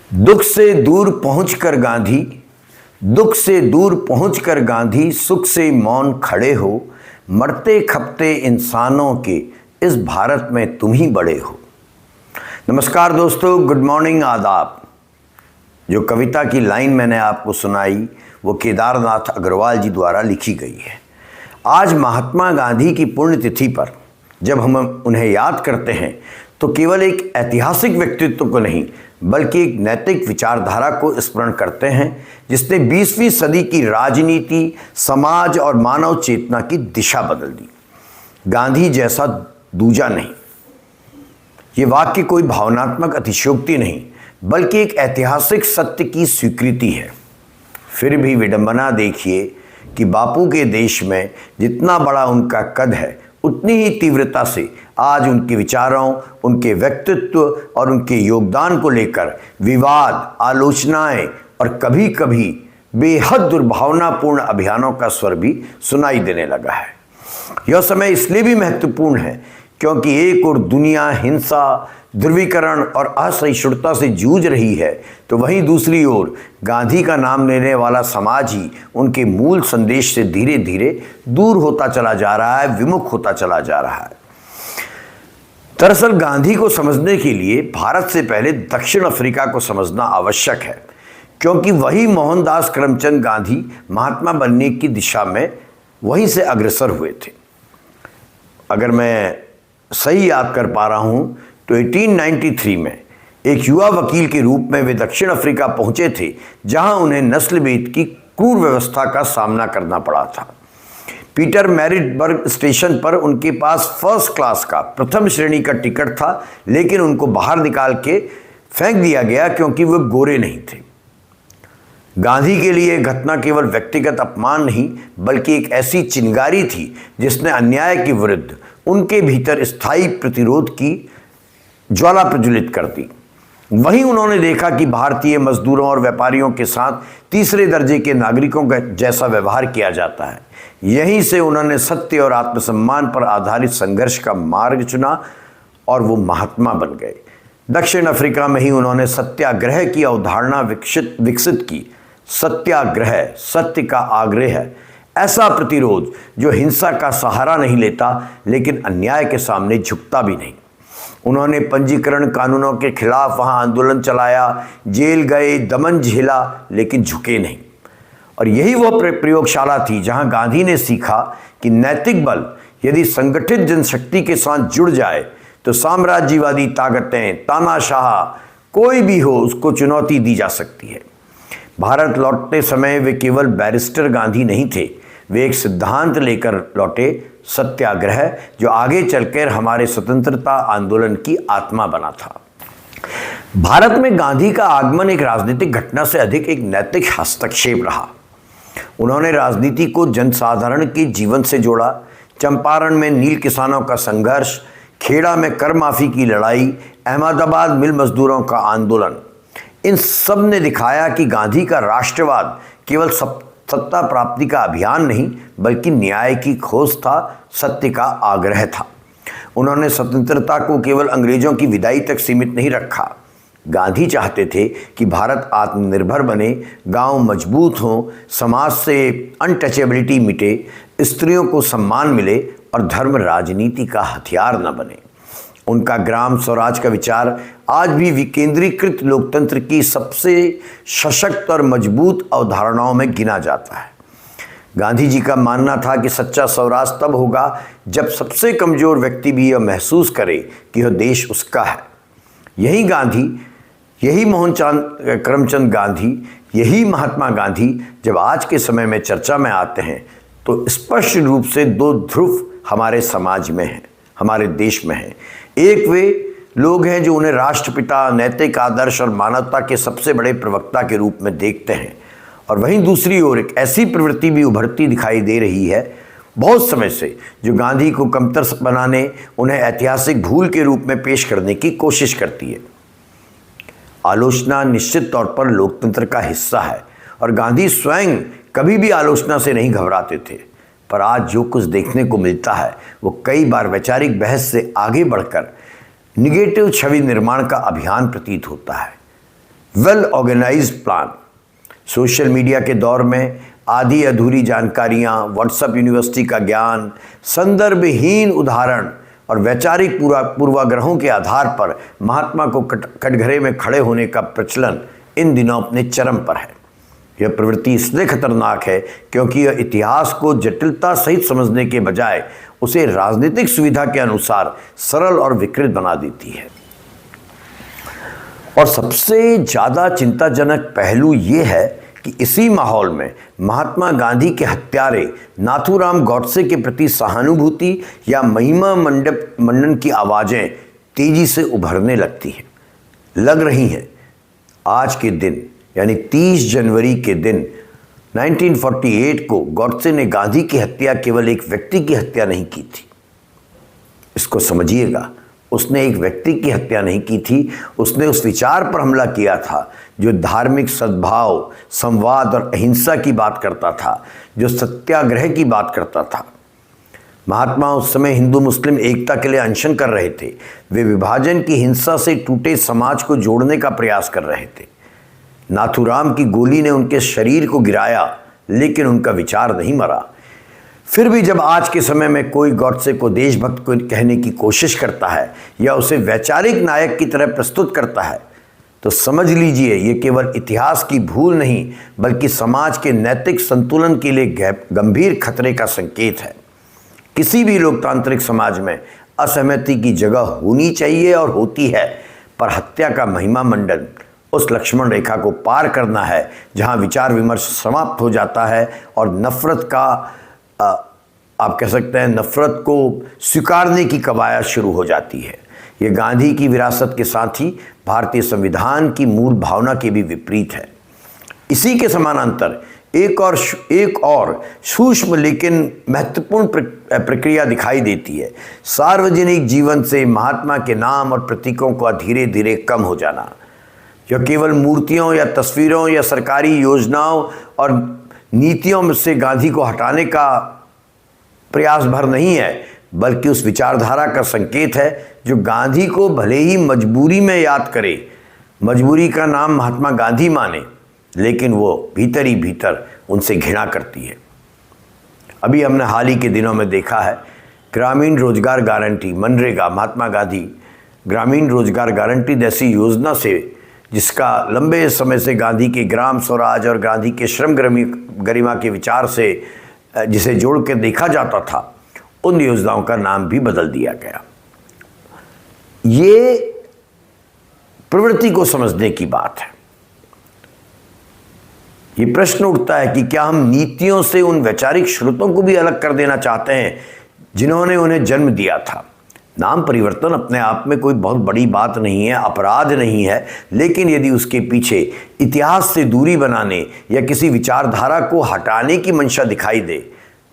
दुख से दूर पहुंचकर गांधी, दुख से दूर पहुंचकर गांधी सुख से मौन खड़े हो। मरते खपते इंसानों के इस भारत में तुम ही बड़े हो। नमस्कार दोस्तों, गुड मॉर्निंग, आदाब। जो कविता की लाइन मैंने आपको सुनाई वो केदारनाथ अग्रवाल जी द्वारा लिखी गई है। आज महात्मा गांधी की पुण्यतिथि पर जब हम उन्हें याद करते हैं तो केवल एक ऐतिहासिक व्यक्तित्व को नहीं बल्कि एक नैतिक विचारधारा को स्मरण करते हैं जिसने 20वीं सदी की राजनीति, समाज और मानव चेतना की दिशा बदल दी। गांधी जैसा दूजा नहीं। ये वाक्य कोई भावनात्मक अतिशयोक्ति नहीं बल्कि एक ऐतिहासिक सत्य की स्वीकृति है। फिर भी विडंबना देखिए कि बापू के देश में जितना बड़ा उनका कद है उतनी ही तीव्रता से आज उनके विचारों, उनके व्यक्तित्व और उनके योगदान को लेकर विवाद, आलोचनाएं और कभी कभी बेहद दुर्भावनापूर्ण अभियानों का स्वर भी सुनाई देने लगा है। यह समय इसलिए भी महत्वपूर्ण है क्योंकि एक और दुनिया हिंसा, ध्रुवीकरण और असहिष्णुता से जूझ रही है तो वहीं दूसरी ओर गांधी का नाम लेने वाला समाज ही उनके मूल संदेश से धीरे धीरे दूर होता चला जा रहा है, विमुख होता चला जा रहा है। दरअसल गांधी को समझने के लिए भारत से पहले दक्षिण अफ्रीका को समझना आवश्यक है क्योंकि वही मोहनदास करमचंद गांधी महात्मा बनने की दिशा में वहीं से अग्रसर हुए थे। अगर मैं सही याद कर पा रहा हूं तो 1893 में एक युवा वकील के रूप में वे दक्षिण अफ्रीका पहुंचे थे जहां उन्हें नस्लभेद की क्रूर व्यवस्था का सामना करना पड़ा था। पीटर मैरिटबर्ग स्टेशन पर उनके पास फर्स्ट क्लास का प्रथम श्रेणी का टिकट था, लेकिन उनको बाहर निकाल के फेंक दिया गया क्योंकि वे गोरे नहीं थे। गांधी के लिए घटना केवल व्यक्तिगत अपमान नहीं बल्कि एक ऐसी चिंगारी थी जिसने अन्याय के विरुद्ध उनके भीतर स्थायी प्रतिरोध की ज्वाला प्रज्वलित कर दी। वहीं उन्होंने देखा कि भारतीय मजदूरों और व्यापारियों के साथ तीसरे दर्जे के नागरिकों का जैसा व्यवहार किया जाता है। यहीं से उन्होंने सत्य और आत्मसम्मान पर आधारित संघर्ष का मार्ग चुना और वो महात्मा बन गए। दक्षिण अफ्रीका में ही उन्होंने सत्याग्रह की अवधारणा विकसित की। सत्याग्रह, सत्य का आग्रह, ऐसा प्रतिरोध जो हिंसा का सहारा नहीं लेता लेकिन अन्याय के सामने झुकता भी नहीं। उन्होंने पंजीकरण कानूनों के खिलाफ वहां आंदोलन चलाया, जेल गए, दमन झेला लेकिन झुके नहीं। और यही वह प्रयोगशाला थी जहां गांधी ने सीखा कि नैतिक बल यदि संगठित जनशक्ति के साथ जुड़ जाए तो साम्राज्यवादी ताकतें, तानाशाह कोई भी हो, उसको चुनौती दी जा सकती है। भारत लौटते समय वे केवल बैरिस्टर गांधी नहीं थे, वे एक सिद्धांत लेकर लौटे, सत्याग्रह, जो आगे चलकर हमारे स्वतंत्रता आंदोलन की आत्मा बना था। भारत में गांधी का आगमन एक राजनीतिक घटना से अधिक एक नैतिक हस्तक्षेप रहा। उन्होंने राजनीति को जनसाधारण के जीवन से जोड़ा। चंपारण में नील किसानों का संघर्ष, खेड़ा में कर माफी की लड़ाई, अहमदाबाद मिल मजदूरों का आंदोलन, इन सब ने दिखाया कि गांधी का राष्ट्रवाद केवल सत्ता प्राप्ति का अभियान नहीं बल्कि न्याय की खोज था, सत्य का आग्रह था। उन्होंने स्वतंत्रता को केवल अंग्रेजों की विदाई तक सीमित नहीं रखा। गांधी चाहते थे कि भारत आत्मनिर्भर बने, गांव मजबूत हों, समाज से अनटचेबिलिटी मिटे, स्त्रियों को सम्मान मिले और धर्म राजनीति का हथियार न बने। उनका ग्राम स्वराज का विचार आज भी विकेंद्रीकृत लोकतंत्र की सबसे सशक्त और मजबूत अवधारणाओं में गिना जाता है। गांधी जी का मानना था कि सच्चा स्वराज तब होगा जब सबसे कमजोर व्यक्ति भी यह महसूस करे कि यह देश उसका है। यही गांधी, यही मोहनदास करमचंद गांधी, यही महात्मा गांधी जब आज के समय में चर्चा में आते हैं तो स्पष्ट रूप से दो ध्रुव हमारे समाज में हैं, हमारे देश में हैं। एक वे लोग हैं जो उन्हें राष्ट्रपिता, नैतिक आदर्श और मानवता के सबसे बड़े प्रवक्ता के रूप में देखते हैं, और वहीं दूसरी ओर एक ऐसी प्रवृत्ति भी उभरती दिखाई दे रही है बहुत समय से जो गांधी को कमतर बनाने, उन्हें ऐतिहासिक भूल के रूप में पेश करने की कोशिश करती है। आलोचना निश्चित तौर पर लोकतंत्र का हिस्सा है और गांधी स्वयं कभी भी आलोचना से नहीं घबराते थे, पर आज जो कुछ देखने को मिलता है वो कई बार वैचारिक बहस से आगे बढ़कर निगेटिव छवि निर्माण का अभियान प्रतीत होता है। Well organized plan. Social media के दौर में आधी अधूरी जानकारियां, व्हाट्सएप यूनिवर्सिटी का ज्ञान, संदर्भहीन उदाहरण और वैचारिक पूर्वाग्रहों के आधार पर महात्मा को कटघरे में खड़े होने का प्रचलन इन दिनों अपने चरम पर है। यह प्रवृत्ति इसलिए खतरनाक है क्योंकि यह इतिहास को जटिलता सहित समझने के बजाय उसे राजनीतिक सुविधा के अनुसार सरल और विकृत बना देती है। और सबसे ज़्यादा चिंताजनक पहलू ये है कि इसी माहौल में महात्मा गांधी के हत्यारे नाथूराम गॉडसे के प्रति सहानुभूति या महिमा मंडन की आवाज़ें तेजी से उभरने लग रही हैं। आज के दिन यानी 30 जनवरी के दिन 1948 को गॉडसे ने गांधी की हत्या केवल एक व्यक्ति की हत्या नहीं की थी। इसको समझिएगा, उसने एक व्यक्ति की हत्या नहीं की थी, उसने उस विचार पर हमला किया था जो धार्मिक सद्भाव, संवाद और अहिंसा की बात करता था, जो सत्याग्रह की बात करता था। महात्मा उस समय हिंदू मुस्लिम एकता के लिए अनशन कर रहे थे। वे विभाजन की हिंसा से टूटे समाज को जोड़ने का प्रयास कर रहे थे। नाथूराम की गोली ने उनके शरीर को गिराया, लेकिन उनका विचार नहीं मरा। फिर भी जब आज के समय में कोई गॉडसे को देशभक्त को कहने की कोशिश करता है या उसे वैचारिक नायक की तरह प्रस्तुत करता है, तो समझ लीजिए ये केवल इतिहास की भूल नहीं बल्कि समाज के नैतिक संतुलन के लिए गंभीर खतरे का संकेत है। किसी भी लोकतांत्रिक समाज में असहमति की जगह होनी चाहिए और होती है, पर हत्या का महिमा मंडन उस लक्ष्मण रेखा को पार करना है जहां विचार विमर्श समाप्त हो जाता है और नफरत का आप कह सकते हैं नफरत को स्वीकारने की कवायद शुरू हो जाती है। ये गांधी की विरासत के साथ ही भारतीय संविधान की मूल भावना के भी विपरीत है। इसी के समानांतर एक और सूक्ष्म लेकिन महत्वपूर्ण प्रक्रिया दिखाई देती है। सार्वजनिक जीवन से महात्मा के नाम और प्रतीकों का धीरे धीरे कम हो जाना। यह केवल मूर्तियों या तस्वीरों या सरकारी योजनाओं और नीतियों से गांधी को हटाने का प्रयास भर नहीं है, बल्कि उस विचारधारा का संकेत है जो गांधी को भले ही मजबूरी में याद करे, मजबूरी का नाम महात्मा गांधी माने, लेकिन वो भीतर ही भीतर उनसे घृणा करती है। अभी हमने हाल ही के दिनों में देखा है ग्रामीण रोजगार गारंटी मनरेगा, महात्मा गांधी ग्रामीण रोजगार गारंटी जैसी योजना से, जिसका लंबे समय से गांधी के ग्राम स्वराज और गांधी के श्रम गरिमा के विचार से जिसे जोड़ के देखा जाता था, उन योजनाओं का नाम भी बदल दिया गया। ये प्रवृत्ति को समझने की बात है। ये प्रश्न उठता है कि क्या हम नीतियों से उन वैचारिक स्रोतों को भी अलग कर देना चाहते हैं जिन्होंने उन्हें जन्म दिया था। नाम परिवर्तन अपने आप में कोई बहुत बड़ी बात नहीं है, अपराध नहीं है, लेकिन यदि उसके पीछे इतिहास से दूरी बनाने या किसी विचारधारा को हटाने की मंशा दिखाई दे,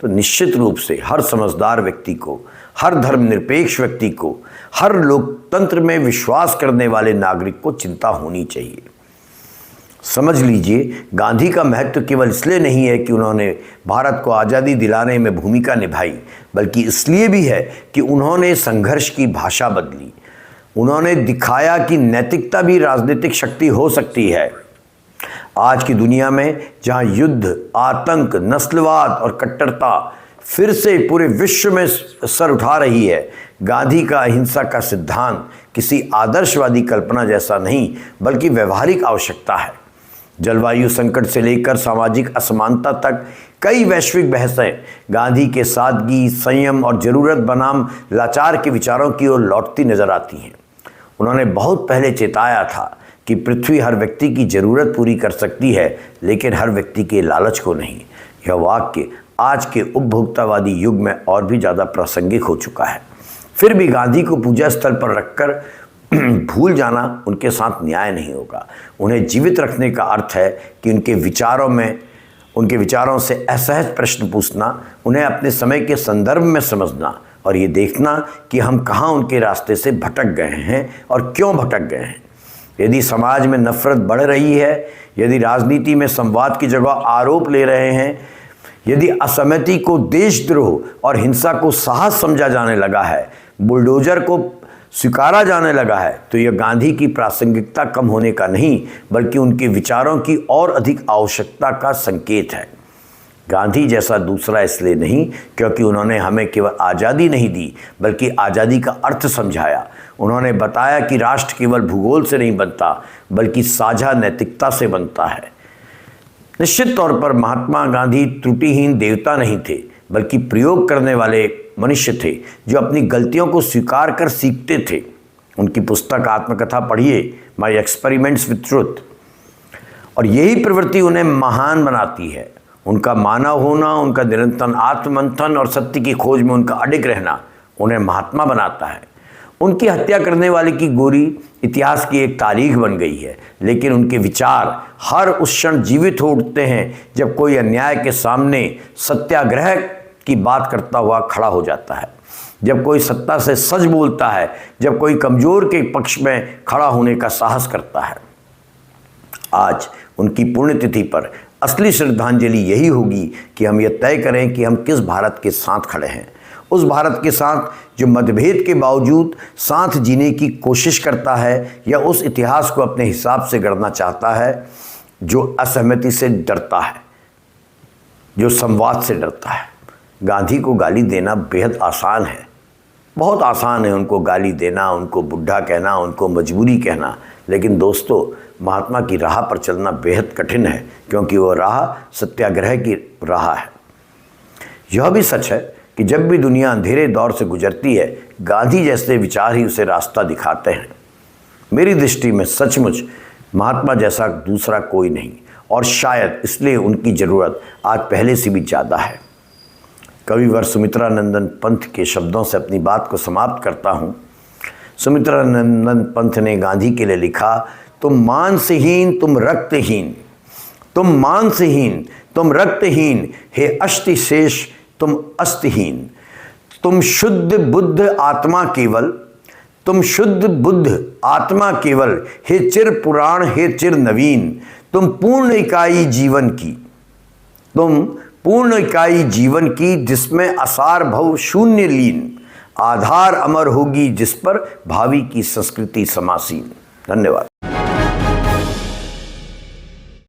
तो निश्चित रूप से हर समझदार व्यक्ति को, हर धर्मनिरपेक्ष व्यक्ति को, हर लोकतंत्र में विश्वास करने वाले नागरिक को चिंता होनी चाहिए। समझ लीजिए, गांधी का महत्व केवल इसलिए नहीं है कि उन्होंने भारत को आज़ादी दिलाने में भूमिका निभाई, बल्कि इसलिए भी है कि उन्होंने संघर्ष की भाषा बदली। उन्होंने दिखाया कि नैतिकता भी राजनीतिक शक्ति हो सकती है। आज की दुनिया में जहां युद्ध, आतंक, नस्लवाद और कट्टरता फिर से पूरे विश्व में सर उठा रही है, गांधी का अहिंसा का सिद्धांत किसी आदर्शवादी कल्पना जैसा नहीं बल्कि व्यवहारिक आवश्यकता है। जलवायु संकट से लेकर सामाजिक असमानता तक कई वैश्विक बहसें गांधी के सादगी, संयम और ज़रूरत बनाम लाचार के विचारों की ओर लौटती नजर आती हैं। उन्होंने बहुत पहले चेताया था कि पृथ्वी हर व्यक्ति की ज़रूरत पूरी कर सकती है, लेकिन हर व्यक्ति के लालच को नहीं। यह वाक्य आज के उपभोक्तावादी युग में और भी ज़्यादा प्रासंगिक हो चुका है। फिर भी गांधी को पूजा स्थल पर रखकर भूल जाना उनके साथ न्याय नहीं होगा। उन्हें जीवित रखने का अर्थ है कि उनके विचारों से असहज प्रश्न पूछना, उन्हें अपने समय के संदर्भ में समझना और ये देखना कि हम कहाँ उनके रास्ते से भटक गए हैं और क्यों भटक गए हैं। यदि समाज में नफरत बढ़ रही है, यदि राजनीति में संवाद की जगह आरोप ले रहे हैं, यदि असहमति को देशद्रोह और हिंसा को साहस समझा जाने लगा है, बुलडोजर को स्वीकारा जाने लगा है तो यह गांधी की प्रासंगिकता कम होने का नहीं बल्कि उनके विचारों की और अधिक आवश्यकता का संकेत है। गांधी जैसा दूसरा इसलिए नहीं क्योंकि उन्होंने हमें केवल आज़ादी नहीं दी बल्कि आज़ादी का अर्थ समझाया। उन्होंने बताया कि राष्ट्र केवल भूगोल से नहीं बनता बल्कि साझा नैतिकता से बनता है। निश्चित तौर पर महात्मा गांधी त्रुटिहीन देवता नहीं थे बल्कि प्रयोग करने वाले मनुष्य थे जो अपनी गलतियों को स्वीकार कर सीखते थे। उनकी पुस्तक आत्मकथा पढ़िए, माई एक्सपेरिमेंट्स विथ ट्रुथ, और यही प्रवृत्ति उन्हें महान बनाती है। उनका मानव होना, उनका निरंतर आत्ममंथन और सत्य की खोज में उनका अडिग रहना उन्हें महात्मा बनाता है। उनकी हत्या करने वाले की गोली इतिहास की एक तारीख बन गई है, लेकिन उनके विचार हर उस क्षण जीवित हो उठते हैं जब कोई अन्याय के सामने सत्याग्रह की बात करता हुआ खड़ा हो जाता है, जब कोई सत्ता से सच बोलता है, जब कोई कमजोर के पक्ष में खड़ा होने का साहस करता है। आज उनकी पुण्यतिथि पर असली श्रद्धांजलि यही होगी कि हम यह तय करें कि हम किस भारत के साथ खड़े हैं। उस भारत के साथ जो मतभेद के बावजूद साथ जीने की कोशिश करता है, या उस इतिहास को अपने हिसाब से गढ़ना चाहता है जो असहमति से डरता है, जो संवाद से डरता है। गांधी को गाली देना बेहद आसान है, बहुत आसान है उनको गाली देना, उनको बुढ़ा कहना, उनको मजबूरी कहना। लेकिन दोस्तों, महात्मा की राह पर चलना बेहद कठिन है क्योंकि वो राह सत्याग्रह की राह है। यह भी सच है कि जब भी दुनिया अंधेरे दौर से गुजरती है, गांधी जैसे विचार ही उसे रास्ता दिखाते हैं। मेरी दृष्टि में सचमुच महात्मा जैसा दूसरा कोई नहीं, और शायद इसलिए उनकी ज़रूरत आज पहले से भी ज़्यादा है। कविवर सुमित्रानंदन पंत के शब्दों से अपनी बात को समाप्त करता हूँ। सुमित्रानंदन पंत ने गांधी के लिए लिखा, तुम मांसहीन, तुम रक्तहीन, तुम मांसहीन, तुम रक्तहीन, हे अष्टिशेष तुम अस्तिहीन, तुम शुद्ध बुद्ध आत्मा केवल, तुम शुद्ध बुद्ध आत्मा केवल, हे चिर पुराण, हे चिर नवीन, तुम पूर्ण इकाई जीवन की, तुम पूर्ण इकाई जीवन की जिसमें असार भव शून्य लीन, आधार अमर होगी जिस पर भावी की संस्कृति समासीन। धन्यवाद।